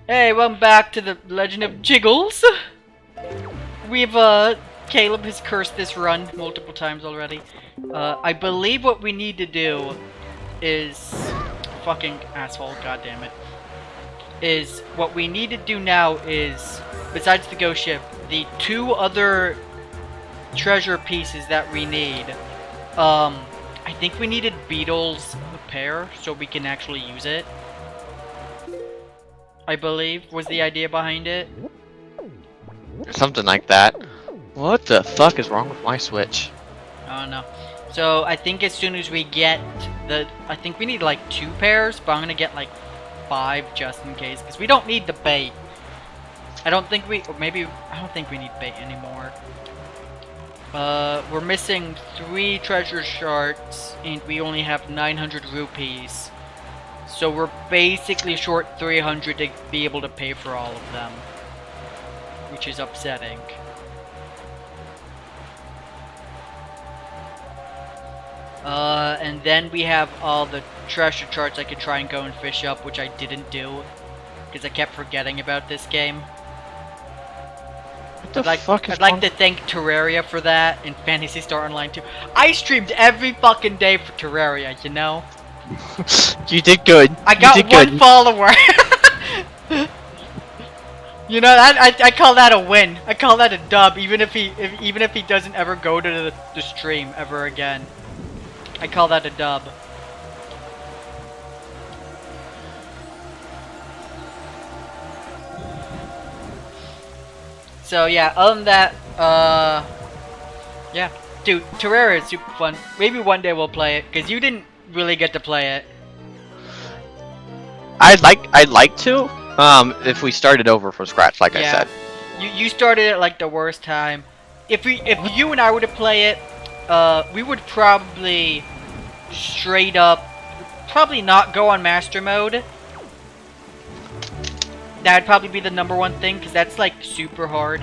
Hey, welcome back to the Legend of Jiggles. We've, Caleb has cursed this run multiple times already. I believe what we need to do is... Fucking asshole, goddammit. Is, what we need to do now is, besides the ghost ship, the two other treasure pieces that we need. I think we needed Beetle's pair so we can actually use it. I believe was the idea behind it. Something like that. What the fuck is wrong with my Switch? I don't know. So I think as soon as we get the, I think we need like 2 pairs, but I'm gonna get like 5 just in case, because we don't need the bait. I don't think we, or maybe, I don't think we need bait anymore. We're missing 3 treasure shards, and we only have 900 rupees. So we're basically short 300 to be able to pay for all of them. Which is upsetting. And then we have all the treasure charts I could try and go and fish up, which I didn't do. Because I kept forgetting about this game. What the fuck is I'd like to thank Terraria for that, and Phantasy Star Online too. I streamed every fucking day for Terraria, you know? You did good. I got one follower. You know, I call that a win. I call that a dub, even if he doesn't ever go to the stream ever again. I call that a dub. So yeah, other than that, yeah, dude, Terraria is super fun. Maybe one day we'll play it, cause you didn't really get to play it. I'd like to. If we started over from scratch, like I said. You started it like the worst time. If you and I were to play it, we would probably straight up, probably not go on master mode. That'd probably be the #1 thing, because that's like super hard.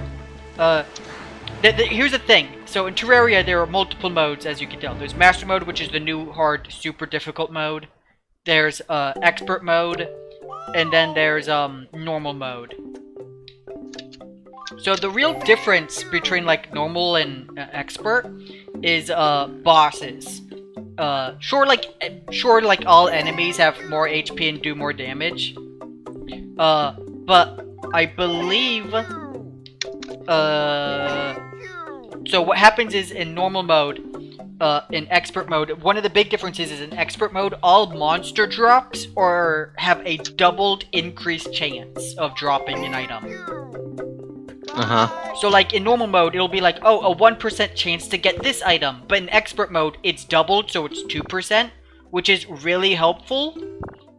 Here's the thing. So in Terraria, there are multiple modes, as you can tell. There's master mode, which is the new hard, super difficult mode. There's expert mode. And then there's normal mode. So the real difference between like normal and expert is bosses. Sure like all enemies have more HP and do more damage. But I believe so what happens is in normal mode, in expert mode, one of the big differences is in expert mode, all monster drops or have a doubled increased chance of dropping an item. So like in normal mode, it'll be like, oh, a 1% chance to get this item. But in expert mode, it's doubled, so it's 2%, which is really helpful.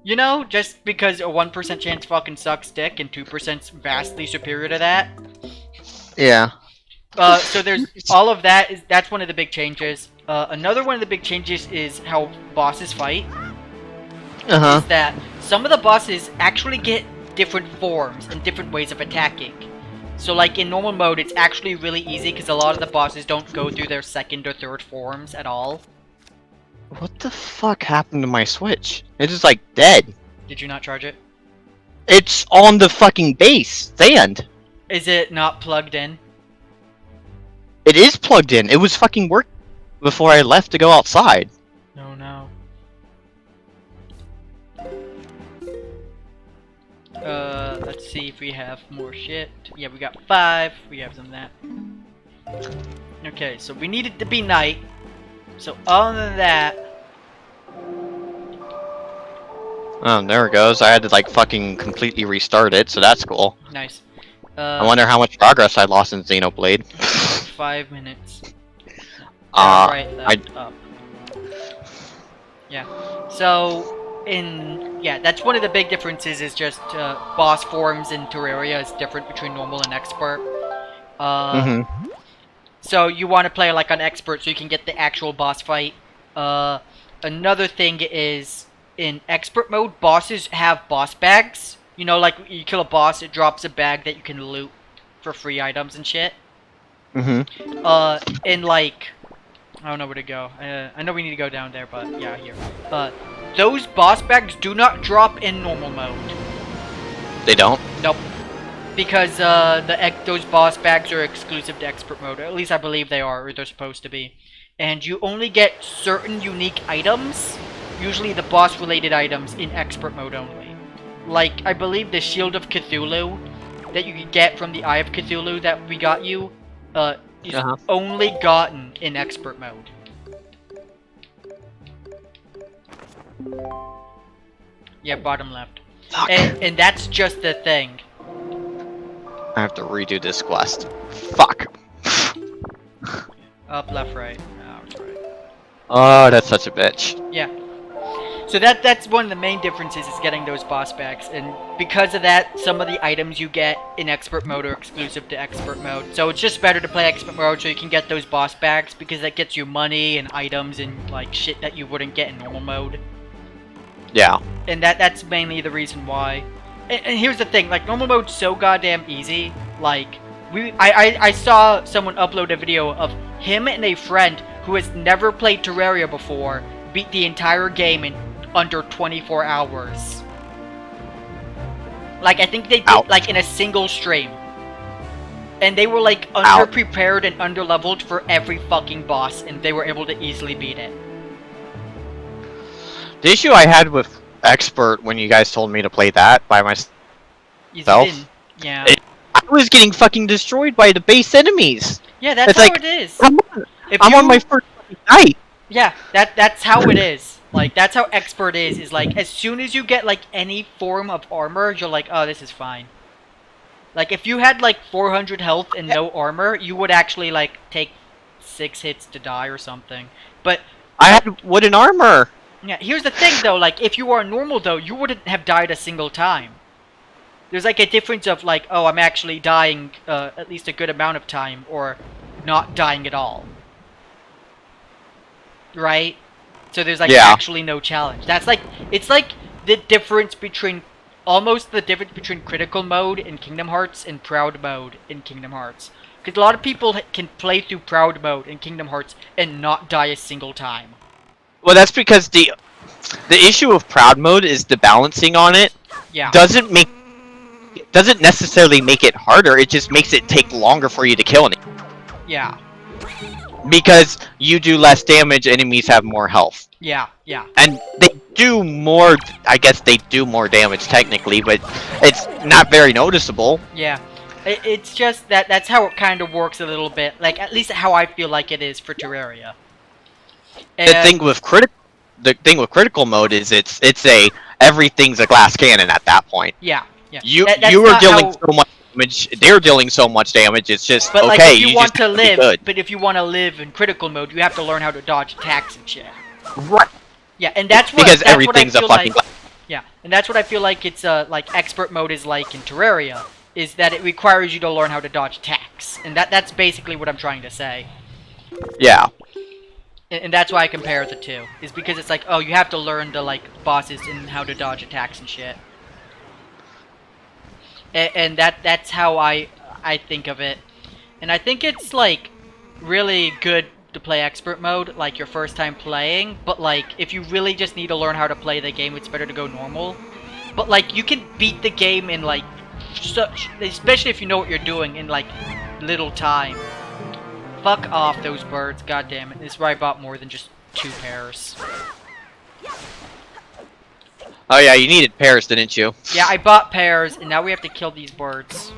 You know, just because a 1% chance fucking sucks dick and 2%'s vastly superior to that. Yeah. So there's all of that. That's one of the big changes. Another one of the big changes is how bosses fight. Is that some of the bosses actually get different forms and different ways of attacking. So like in normal mode, it's actually really easy because a lot of the bosses don't go through their second or third forms at all. What the fuck happened to my Switch? It is like dead. Did you not charge it? It's on the fucking base stand. Is it not plugged in? It is plugged in. It was fucking working before I left to go outside. No, no. Let's see if we have more shit. Yeah, we got 5. We have some of that. Okay, so we need it to be night. So other than that... Oh, there it goes. I had to like fucking completely restart it, so that's cool. Nice. I wonder how much progress I lost in Xenoblade. 5 minutes. Right, up. Yeah. So, that's one of the big differences is just boss forms in Terraria is different between normal and expert. So you want to play like on expert so you can get the actual boss fight. Another thing is in expert mode, bosses have boss bags. You know, like you kill a boss, it drops a bag that you can loot for free items and shit. In like, I don't know where to go. I know we need to go down there, but yeah, here. Those boss bags do not drop in normal mode. They don't? Nope. Because those boss bags are exclusive to expert mode. At least I believe they are, or they're supposed to be. And you only get certain unique items, usually the boss-related items, in expert mode only. Like, I believe the Shield of Cthulhu that you can get from the Eye of Cthulhu that we got you, is only gotten in expert mode. Yeah, bottom left. Fuck. And that's just the thing. I have to redo this quest. Fuck. Up, left, right. Oh, right. Oh, that's such a bitch. Yeah. So that's one of the main differences is getting those boss bags, and because of that, some of the items you get in expert mode are exclusive to expert mode. So it's just better to play expert mode so you can get those boss bags, because that gets you money and items and like shit that you wouldn't get in normal mode. Yeah. And that's mainly the reason why. And here's the thing, like normal mode's so goddamn easy. Like I saw someone upload a video of him and a friend who has never played Terraria before beat the entire game in under 24 hours. Like, I think they did, like, in a single stream. And they were, like, underprepared and underleveled for every fucking boss, and they were able to easily beat it. The issue I had with Expert when you guys told me to play that by myself, Yeah. I was getting fucking destroyed by the base enemies. Yeah, that's it's how like, it is. Come on. I'm on my first night. Yeah, that's how it is. Like, that's how Expert is like, as soon as you get, like, any form of armor, you're like, oh, this is fine. Like, if you had, like, 400 health and no armor, you would actually, like, take 6 hits to die or something. But I had wooden armor. Yeah, here's the thing, though. Like, if you are normal, though, you wouldn't have died a single time. There's, like, a difference of, like, oh, I'm actually dying at least a good amount of time, or not dying at all. Right? So there's, like, actually no challenge. That's, like, it's, like, the difference between, almost the difference between critical mode in Kingdom Hearts and proud mode in Kingdom Hearts. Because a lot of people can play through proud mode in Kingdom Hearts and not die a single time. Well, that's because the issue of proud mode is the balancing on it. Yeah. Doesn't necessarily make it harder. It just makes it take longer for you to kill it. Yeah. Because you do less damage, enemies have more health. Yeah, yeah. And they do more, I guess they do more damage technically, but it's not very noticeable. Yeah. It's just that's how it kind of works a little bit. Like, at least how I feel like it is for Terraria. And the thing with critical mode is it's a everything's a glass cannon at that point. Yeah, yeah. You are dealing so much damage. They're dealing so much damage. It's just but, okay. Like, if you just want to live, good. but if you want to live in critical mode, you have to learn how to dodge attacks and shit. Right. Yeah, and that's what because that's everything's what I feel a fucking. like, yeah, and that's what I feel like it's like expert mode is like in Terraria, is that it requires you to learn how to dodge attacks, and that's basically what I'm trying to say. Yeah. And that's why I compare the two, is because it's like, oh, you have to learn the, like, bosses and how to dodge attacks and shit. And that's how I think of it. And I think it's, like, really good to play expert mode, like, your first time playing, but, like, if you really just need to learn how to play the game, it's better to go normal. But, like, you can beat the game in, like, especially if you know what you're doing, in, like, little time. Fuck off those birds, goddammit. This is where I bought more than just 2 pairs. Oh yeah, you needed pairs, didn't you? Yeah, I bought pairs, and now we have to kill these birds.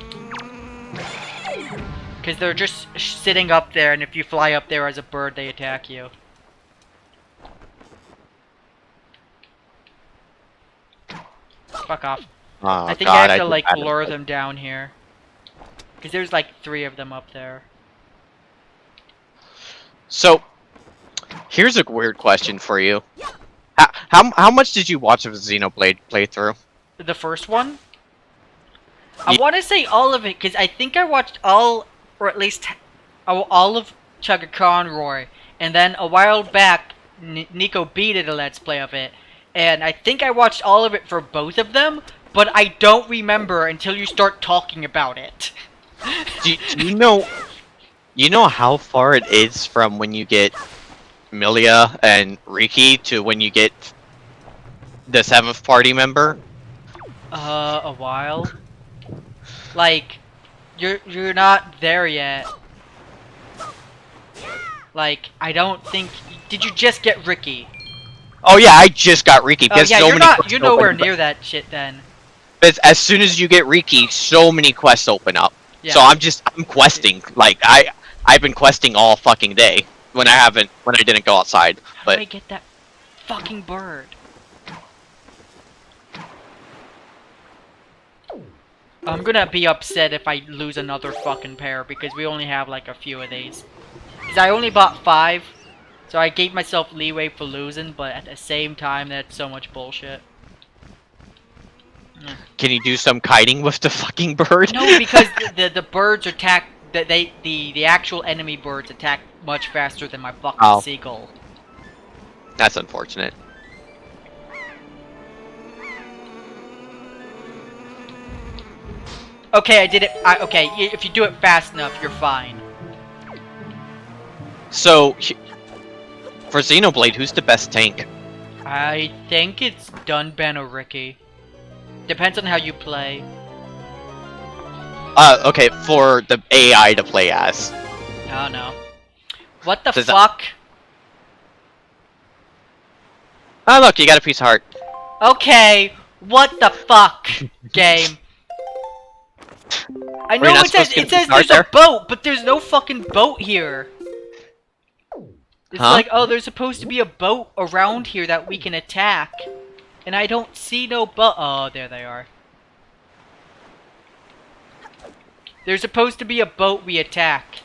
Because they're just sitting up there, and if you fly up there as a bird, they attack you. Fuck off. Oh, I think God, I have to, like, lure them down here. Because there's, like, 3 of them up there. So, here's a weird question for you. How much did you watch of Xenoblade playthrough? The first one? I want to say all of it, because I think I watched all, or at least all of Chugga Conroy, and then a while back, Nico did a Let's Play of it, and I think I watched all of it for both of them, but I don't remember until you start talking about it. do you know... You know how far it is from when you get Milia and Riki to when you get the 7th party member? A while. Like, you're not there yet. Like, I don't think. Did you just get Ricky? Oh yeah, I just got Riki. Oh yeah, you're nowhere near that shit then. As soon as you get Riki, so many quests open up. Yeah. So I'm questing. Like I've been questing all fucking day when I didn't go outside. How But do I get that fucking bird? I'm gonna be upset if I lose another fucking pair because we only have like a few of these. Cause I only bought 5, so I gave myself leeway for losing, but at the same time, that's so much bullshit. can you do some kiting with the fucking bird? No, because the birds attack. The actual enemy birds attack much faster than my fucking seagull. That's unfortunate. Okay, I did it. Okay, if you do it fast enough, you're fine. So, for Xenoblade, who's the best tank? I think it's Dunban or Ricky. Depends on how you play. Okay, for the AI to play as. Oh no. What the Does fuck? Oh look, you got a piece of heart. Okay, what the fuck, game? I know it says there's a boat, but there's no fucking boat here. It's like, oh, there's supposed to be a boat around here that we can attack. And I don't see no boat. Oh, there they are. There's supposed to be a boat we attack.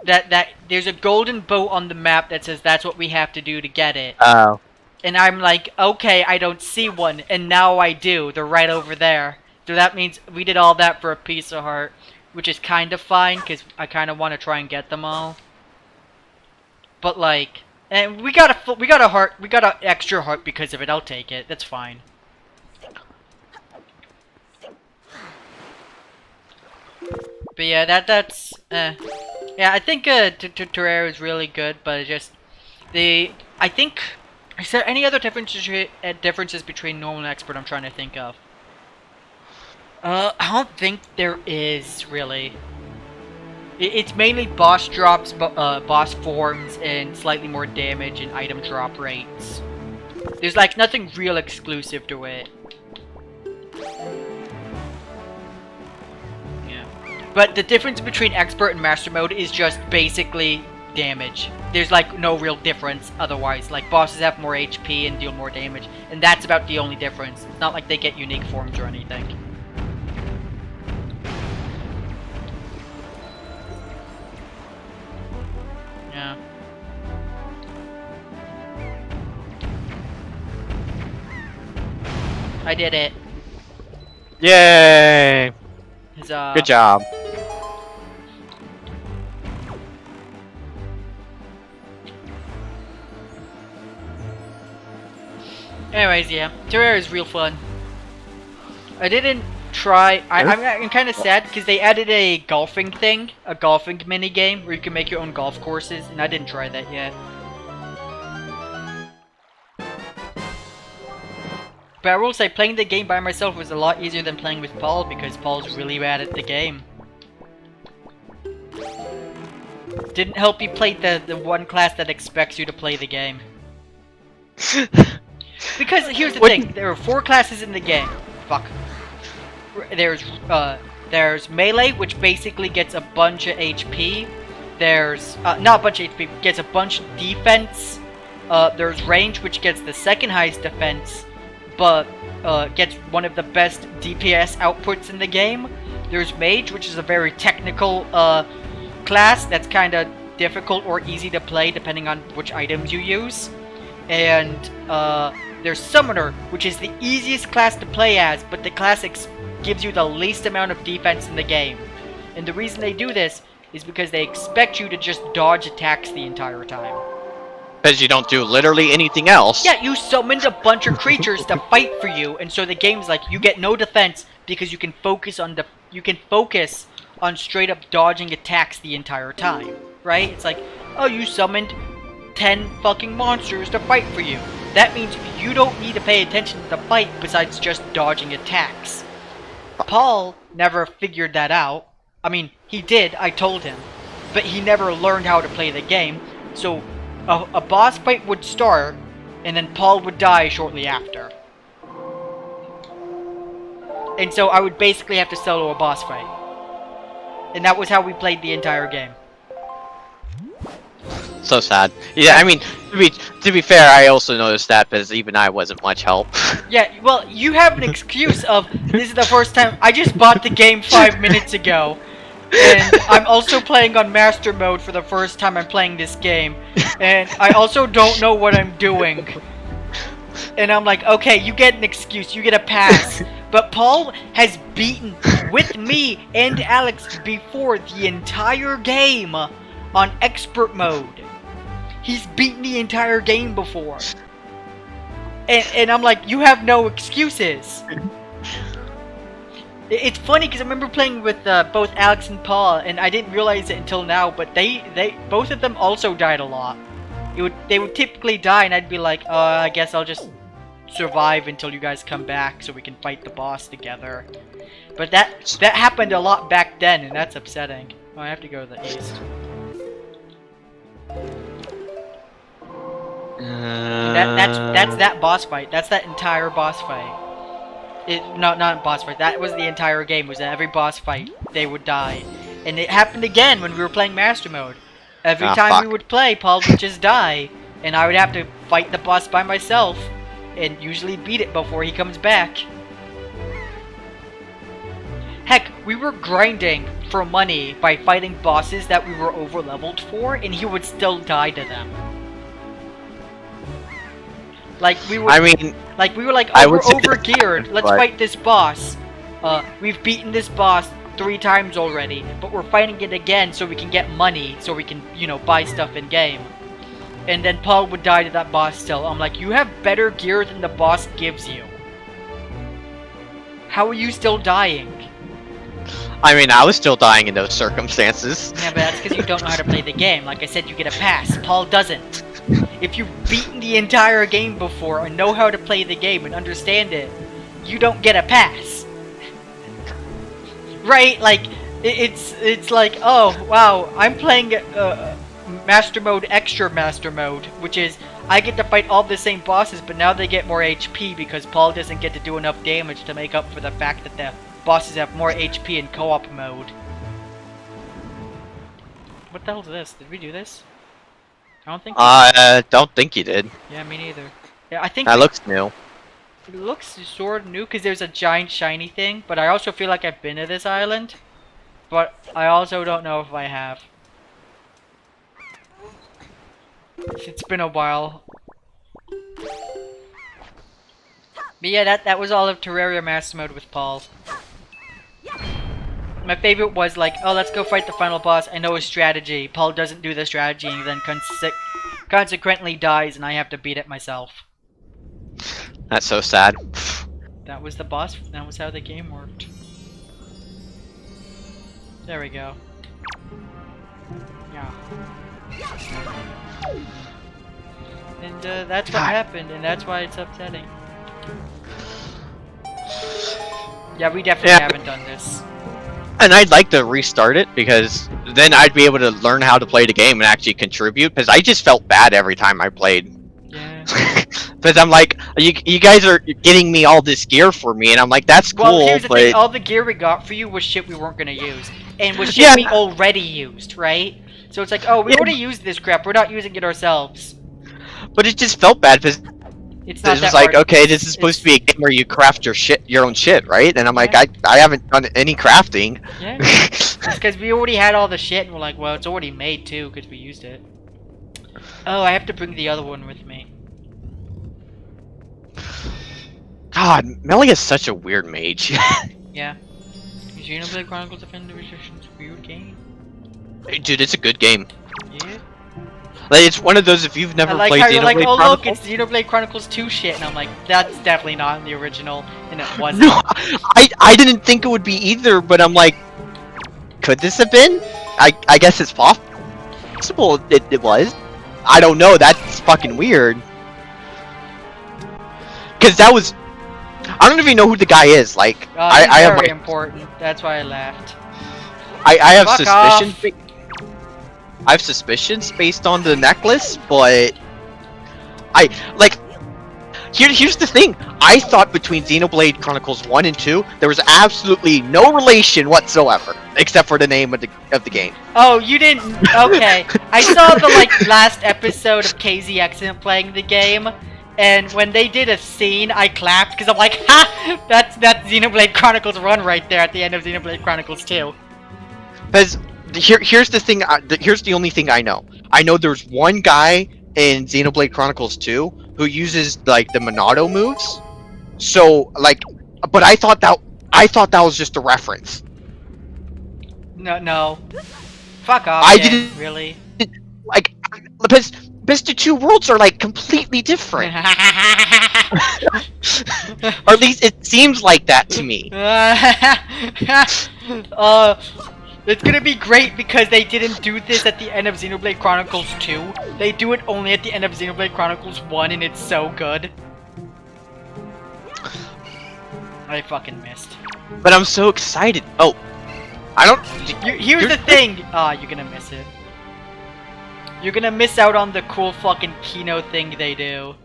There's a golden boat on the map that says that's what we have to do to get it. Oh. And I'm like, okay, I don't see one. And now I do. They're right over there. So that means we did all that for a piece of heart. Which is kind of fine, because I kind of want to try and get them all. But like, and we got a heart, we got an extra heart because of it. I'll take it. That's fine. But yeah, that's yeah. I think Terraria is really good, but just I think, is there any other differences between normal and expert? I'm trying to think of. I don't think there is really. It's mainly boss drops, boss forms, and slightly more damage and item drop rates. There's like nothing real exclusive to it. Yeah. But the difference between expert and master mode is just basically damage. There's like no real difference otherwise. Like bosses have more HP and deal more damage, and that's about the only difference. It's not like they get unique forms or anything. Yeah. I did it. Yay! Huzzah. Good job. Anyways, yeah, Terraria is real fun. I didn't try. I'm kind of sad because they added a golfing thing, a golfing mini game where you can make your own golf courses, and I didn't try that yet. But I will say, playing the game by myself was a lot easier than playing with Paul because Paul's really bad at the game. Didn't help you play the one class that expects you to play the game. Because here's the thing, there are 4 classes in the game. Fuck. There's melee, which basically gets a bunch of HP. There's not a bunch of HP, gets a bunch of defense. There's range, which gets the second highest defense, but gets one of the best DPS outputs in the game. There's mage, which is a very technical class that's kind of difficult or easy to play depending on which items you use. And there's summoner, which is the easiest class to play as, but the class gives you the least amount of defense in the game. And the reason they do this is because they expect you to just dodge attacks the entire time. Because you don't do literally anything else. Yeah, you summoned a bunch of creatures to fight for you, and so the game's like, you get no defense because you can focus on straight up dodging attacks the entire time, right? It's like, oh, you summoned 10 fucking monsters to fight for you. that means you don't need to pay attention to the fight besides just dodging attacks. Paul never figured that out. I mean, he did, I told him, but he never learned how to play the game, so a boss fight would start, and then Paul would die shortly after. And so I would basically have to solo a boss fight. And that was how we played the entire game. So sad. Yeah, I mean, to be fair, I also noticed that because even I wasn't much help. Yeah, well, you have an excuse of, this is the first time, I just bought the game 5 minutes ago. And I'm also playing on Master Mode for the first time I'm playing this game. And I also don't know what I'm doing. And I'm like, okay, you get an excuse, you get a pass. But Paul has beaten, with me and Alex, before the entire game on Expert Mode. He's beaten the entire game before. And I'm like, you have no excuses. It's funny because I remember playing with both Alex and Paul, and I didn't realize it until now, but they both of them also died a lot. They would typically die, and I'd be like, I guess I'll just survive until you guys come back so we can fight the boss together. But that happened a lot back then, and that's upsetting. Oh, I have to go to the east. That's that boss fight. That's that entire boss fight. Not boss fight. That was the entire game. Was that every boss fight they would die, and it happened again when we were playing Master Mode. Every time we would play, Paul would just die, and I would have to fight the boss by myself, and usually beat it before he comes back. Heck, we were grinding for money by fighting bosses that we were over-leveled for, and he would still die to them. Like we were, we were like, oh, we're over-geared. Let's fight this boss. We've beaten this boss 3 times already, but we're fighting it again so we can get money, so we can, you know, buy stuff in game. And then Paul would die to that boss still. I'm like, you have better gear than the boss gives you. How are you still dying? I mean, I was still dying in those circumstances. Yeah, but that's because you don't know how to play the game. Like I said, you get a pass. Paul doesn't. If you've beaten the entire game before and know how to play the game and understand it, you don't get a pass. Right? Like, it's like, oh, wow, I'm playing Master Mode, Extra Master Mode, which is, I get to fight all the same bosses, but now they get more HP because Paul doesn't get to do enough damage to make up for the fact that the bosses have more HP in co-op mode. What the hell is this? Did we do this? I don't think don't think you did. Yeah, me neither. Yeah, I think that looks new. It looks sort of new because there's a giant shiny thing, but I also feel like I've been to this island, but I also don't know if I have. It's been a while. But yeah, that was all of Terraria Master Mode with Paul. My favorite was like, oh, let's go fight the final boss. I know his strategy. Paul doesn't do the strategy and then consequently dies and I have to beat it myself. That's so sad. That was the boss. That was how the game worked. There we go. Yeah. And that's what happened, and that's why it's upsetting. Yeah, we definitely haven't done this. And I'd like to restart it, because then I'd be able to learn how to play the game and actually contribute, because I just felt bad every time I played. Yeah. Because I'm like, you guys are getting me all this gear for me, and I'm like, that's cool, well, here's the thing, all the gear we got for you was shit we weren't gonna use. And was shit we already used, right? So it's like, oh, we already used this crap, we're not using it ourselves. But it just felt bad, because it's not that like, okay, this is supposed to be a game where you craft your own shit, right? And I'm like, I haven't done any crafting. Yeah, it's because we already had all the shit, and we're like, well, it's already made too, because we used it. Oh, I have to bring the other one with me. God, Melly is such a weird mage. Yeah. Xenoblade Chronicles Definitive Edition's a weird game. Dude, it's a good game. Yeah. Like, it's one of those, if you've never played Xenoblade like, oh Chronicles, look, it's Xenoblade Chronicles 2 shit, and I'm like, that's definitely not in the original, and it wasn't. No, I didn't think it would be either, but I'm like, could this have been? I guess it's possible it was. I don't know, that's fucking weird. because that was. I don't even know who the guy is. Like, I have very like, important. That's why I laughed. I have Fuck suspicions. I have suspicions based on the necklace, but I like. Here's the thing. I thought between Xenoblade Chronicles 1 and 2, there was absolutely no relation whatsoever, except for the name of the game. Oh, you didn't? Okay. I saw the, like, last episode of KZX playing the game, and when they did a scene, I clapped, because I'm like, ha! That's Xenoblade Chronicles 1 right there at the end of Xenoblade Chronicles 2. Because here's the thing. Here's the only thing I know. I know there's one guy in Xenoblade Chronicles 2 who uses like the Monado moves. So like, but I thought that was just a reference. No. Fuck off. I Dan, didn't really. like because the two worlds are like completely different. Or at least it seems like that to me. It's gonna be great because they didn't do this at the end of Xenoblade Chronicles 2. They do it only at the end of Xenoblade Chronicles 1, and it's so good. I fucking missed. But I'm so excited. Oh, I don't. Here's the thing. You're gonna miss it. You're gonna miss out on the cool fucking Kino thing they do.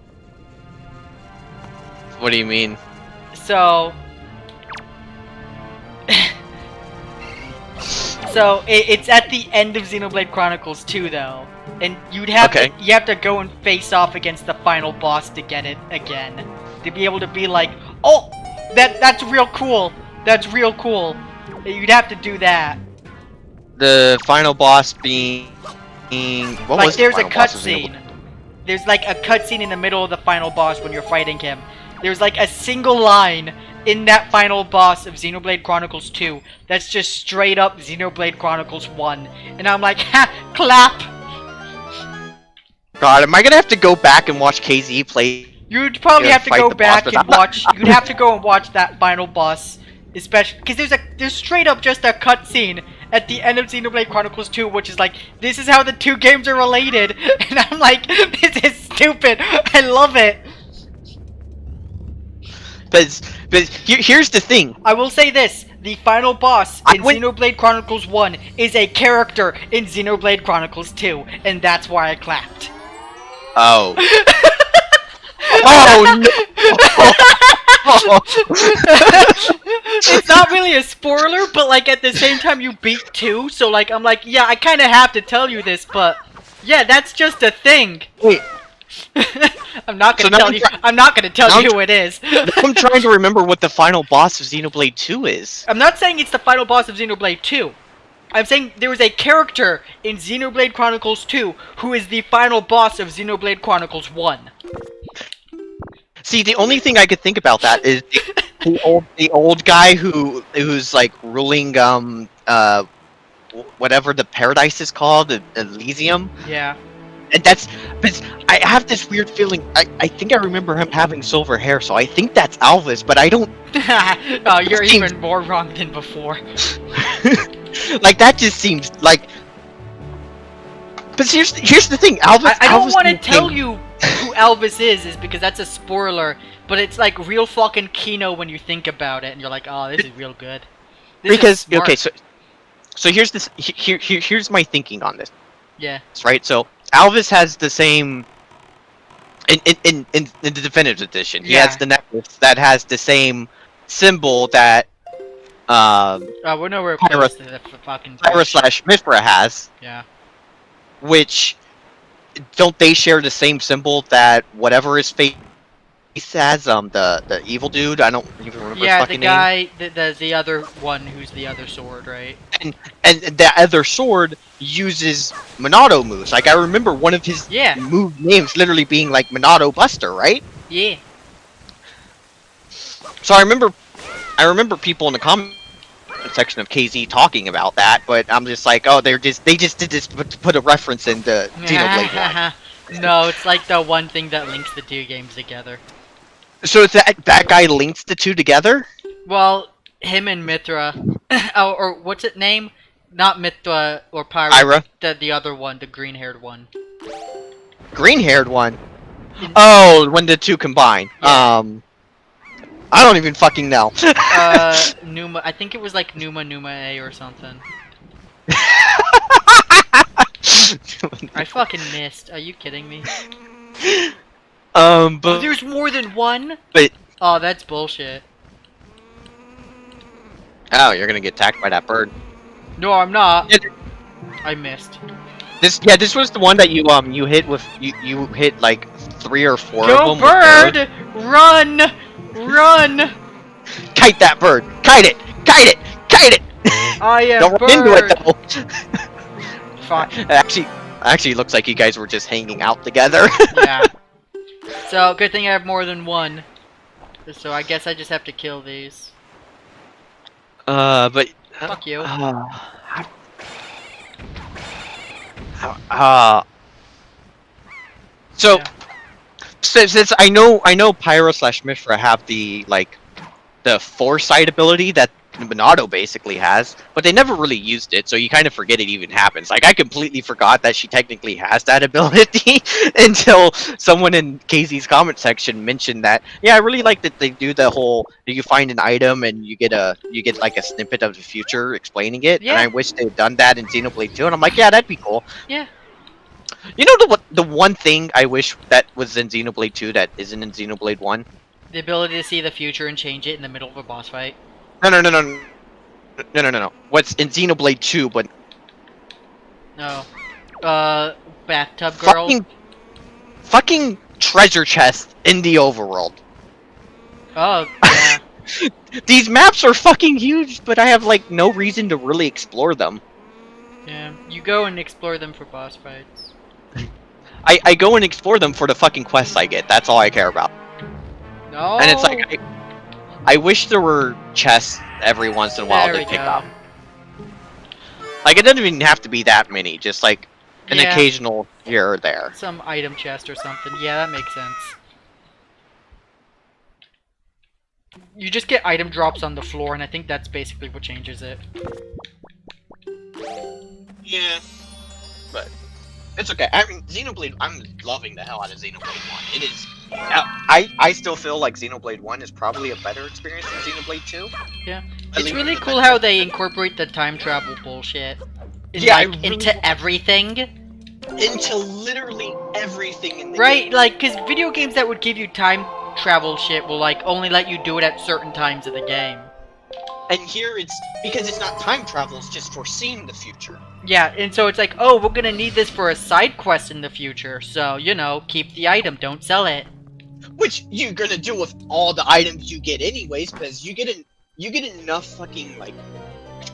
What do you mean? So... So, it's at the end of Xenoblade Chronicles 2, though. And you have to go and face off against the final boss to get it again. To be able to be like, oh, that's real cool. That's real cool. You'd have to do that. The final boss being... What like, was there's the a final boss of cutscene. There's like a cutscene in the middle of the final boss when you're fighting him. There's like a single line in that final boss of Xenoblade Chronicles 2 that's just straight up Xenoblade Chronicles 1. And I'm like, ha! Clap! God, am I gonna have to go back and watch KZ play? You'd probably have to go back and watch... You'd have to go and watch that final boss. Especially... Because there's straight up just a cutscene at the end of Xenoblade Chronicles 2, which is like, this is how the two games are related. And I'm like, this is stupid. I love it. But here's the thing. I will say this. The final boss in Xenoblade Chronicles 1 is a character in Xenoblade Chronicles 2. And that's why I clapped. Oh. Oh, no. It's not really a spoiler, but like at the same time you beat 2, so like I'm like, yeah, I kind of have to tell you this, but yeah, that's just a thing. Wait. I'm not gonna tell you. I'm not gonna tell you who it is. I'm trying to remember what the final boss of Xenoblade 2 is. I'm not saying it's the final boss of Xenoblade 2. I'm saying there was a character in Xenoblade Chronicles 2 who is the final boss of Xenoblade Chronicles 1. See, the only thing I could think about that is the old guy who's like ruling whatever the paradise is called, Elysium. Yeah. And but I have this weird feeling. I think I remember him having silver hair, so I think that's Alvis, but I don't. Oh, you're even more wrong than before. Like that just seems like. But here's the thing, Alvis. I don't want to tell you who Alvis is because that's a spoiler. But it's like real fucking Kino when you think about it, and you're like, oh, this is real good. Because okay, so here's this. Here's my thinking on this. Yeah. Right. So Alvis has the same. In the definitive edition, he has the necklace that has the same symbol that. We know where Pyra/Mithra has. Yeah. Which don't they share the same symbol that whatever his face has? The evil dude. I don't even remember his fucking name. Yeah, the guy, the other one who's the other sword, right? And the other sword uses Monado moves. Like I remember one of his move names literally being like Monado Buster, right? Yeah. So I remember people in the comment section of KZ talking about that, but I'm just like, oh, they just did this to put a reference into Xenoblade 1. No, it's like the one thing that links the two games together. So it's that guy links the two together? Well, him and Mithra, or what's it name? Not Mithra or Pyra. The other one, the green-haired one. Green-haired one? Oh, when the two combine. Yeah. I don't even fucking know. Numa. I think it was like Numa A or something. I fucking missed. Are you kidding me? But There's more than one? But Oh, that's bullshit. oh, you're gonna get attacked by that bird. No, I'm not. Yeah, I missed. this was the one that you hit with you hit like 3 or 4 Go of them. bird! Run! Run! Kite that bird! Kite it! Kite it! Kite it! I am Don't bird! run into it though. Fuck. Actually looks like you guys were just hanging out together. Yeah. So, good thing I have more than one. So I guess I just have to kill these. But Fuck you. So Yeah. since I know Pyro/Mishra have the foresight ability that Minato basically has, but they never really used it, so you kind of forget it even happens. Like, I completely forgot that she technically has that ability until someone in KZ's comment section mentioned that. Yeah, I really like that they do the whole, you find an item and you get like a snippet of the future explaining it, Yeah. and I wish they'd done that in Xenoblade 2, and I'm like, yeah, that'd be cool. Yeah. You know the one thing I wish that was in Xenoblade 2 that isn't in Xenoblade 1? The ability to see the future and change it in the middle of a boss fight. No. What's in Xenoblade 2, but No. Bathtub girl. fucking treasure chest in the overworld. Oh, yeah. These maps are fucking huge, but I have like no reason to really explore them. Yeah. You go and explore them for boss fights. I go and explore them for the fucking quests I get. That's all I care about. No. And it's like I wish there were chests every once in a while There to we pick go. up. Like, it doesn't even have to be that many, just like an Yeah. occasional here or there. Some item chest or something. Yeah, that makes sense. You just get item drops on the floor, and I think that's basically what changes it. Yeah, but it's okay. I mean, Xenoblade, I'm loving the hell out of Xenoblade 1. It is. I still feel like Xenoblade 1 is probably a better experience than Xenoblade 2. Yeah. At It's least really the cool meta- how they incorporate the time travel bullshit. Yeah, Into everything. Into literally everything in the Right? game. Like, because video games that would give you time travel shit will, like, only let you do it at certain times of the game. And here it's because it's not time travel, it's just foreseeing the future. Yeah, and so it's like, oh, we're gonna need this for a side quest in the future, so, you know, keep the item, don't sell it. Which you're gonna do with all the items you get anyways, because you get enough fucking like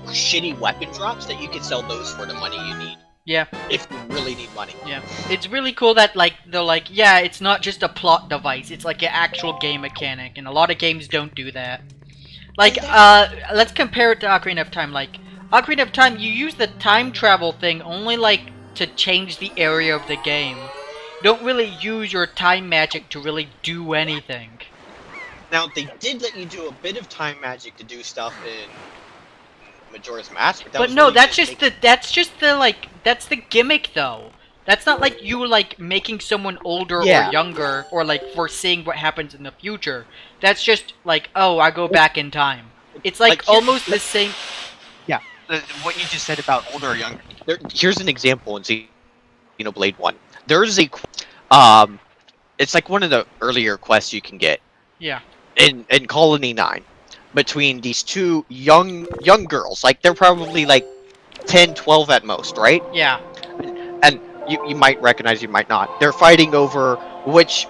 shitty weapon drops that you can sell those for the money you need. Yeah. If you really need money. Yeah. It's really cool that, like, they're like, yeah, it's not just a plot device, it's like an actual game mechanic, and a lot of games don't do that. Like, let's compare it to Ocarina of Time. Like, Ocarina of Time, you use the time travel thing only, like, to change the area of the game. You don't really use your time magic to really do anything. Now, they did let you do a bit of time magic to do stuff in Majora's Mask, but that But was no, really that's just just the, like, that's the gimmick, though. That's not like you, like, making someone older Yeah. or younger, or, like, foreseeing what happens in the future. That's just, like, oh, I go back in time. It's, like almost the same... Yeah, what you just said about older or younger. Here's an example in Xenoblade 1. There's a... it's like one of the earlier quests you can get. Yeah. In Colony 9. Between these two young girls. Like, they're probably, like, 10, 12 at most, right? Yeah. And you might recognize, you might not. They're fighting over which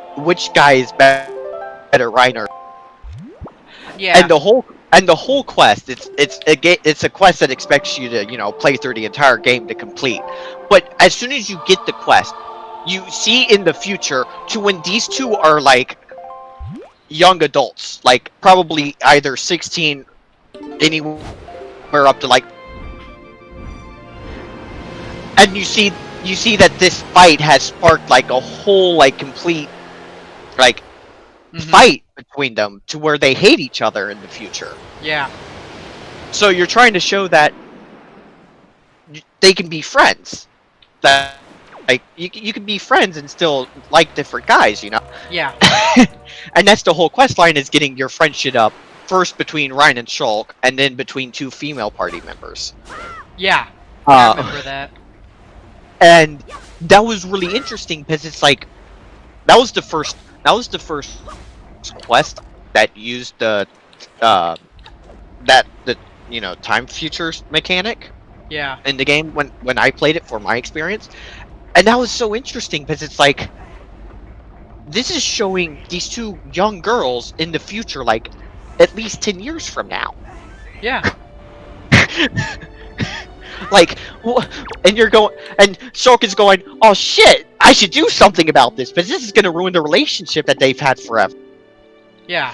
guy is better, Reiner. Yeah. And the whole quest, it's a quest that expects you to, you know, play through the entire game to complete. But as soon as you get the quest, you see in the future to when these two are like young adults, like probably either 16, anywhere up to like, and you see that this fight has sparked like a whole like complete like fight between them to where they hate each other in the future. Yeah. So you're trying to show that they can be friends. That like you can be friends and still like different guys, you know. Yeah. And that's the whole quest line, is getting your friendship up first between Ryan and Shulk, and then between 2 female party members. Yeah. I remember that. And that was really interesting because it's like that was the first quest that used the time futures mechanic. Yeah. In the game when I played it for my experience. And that was so interesting because it's like this is showing these 2 young girls in the future, like at least 10 years from now. Yeah. Like, and you're going, and Shulk is going, oh shit, I should do something about this, because this is going to ruin the relationship that they've had forever. Yeah.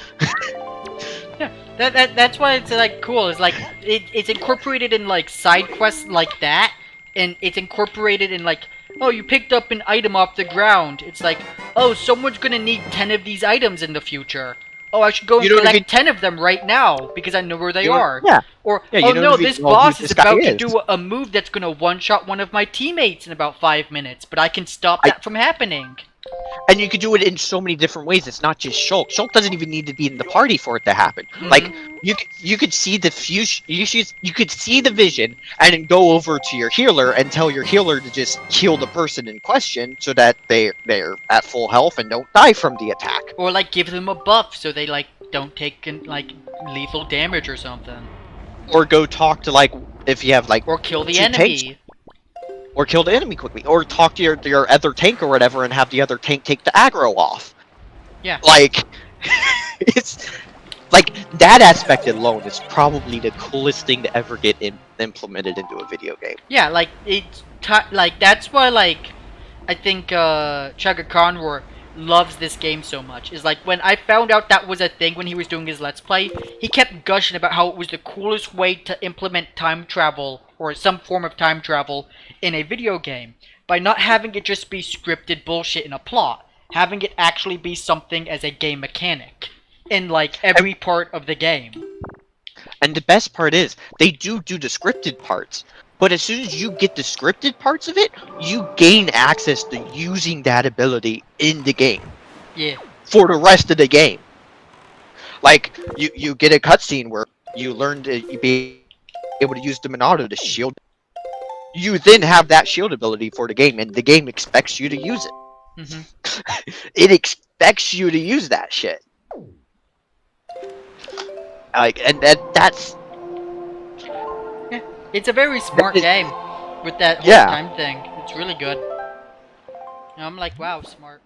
Yeah. That's why it's like cool. It's like it's incorporated in like side quests like that, and it's incorporated in like, oh, you picked up an item off the ground. It's like, oh, someone's gonna need 10 of these items in the future. Oh, I should go and collect 10 of them right now because I know where they are. Yeah. Or, yeah, oh no, this boss is about to is. do a move that's gonna one-shot one of my teammates in about 5 minutes, but I can stop that from happening. And you could do it in so many different ways. It's not just Shulk. Shulk doesn't even need to be in the party for it to happen. Mm-hmm. Like you could see the fusion. You could see the vision, and then go over to your healer and tell your healer to just heal the person in question, so that they're at full health and don't die from the attack. Or like give them a buff so they like don't take like lethal damage or something. Or go talk to like if you have like or kill the 2 enemy. Tanks. Or kill the enemy quickly. Or talk to your other tank or whatever and have the other tank take the aggro off. Yeah. Like, it's... Like, that aspect alone is probably the coolest thing to ever get implemented into a video game. Yeah, like, it's... like, that's why, like, I think, Chugga Conroy loves this game so much. Is like, when I found out that was a thing when he was doing his Let's Play, he kept gushing about how it was the coolest way to implement time travel, or some form of time travel, in a video game. By not having it just be scripted bullshit in a plot. Having it actually be something as a game mechanic. In, like, every part of the game. And the best part is, they do the scripted parts. But as soon as you get the scripted parts of it, you gain access to using that ability in the game. Yeah. For the rest of the game. Like, you get a cutscene where you learn to be able to use the Monado to shield. You then have that shield ability for the game, and the game expects you to use it. Mm-hmm. It expects you to use that shit. Like, and that's... Yeah, it's a very smart game with that whole time thing. It's really good. You know, I'm like, wow, smart.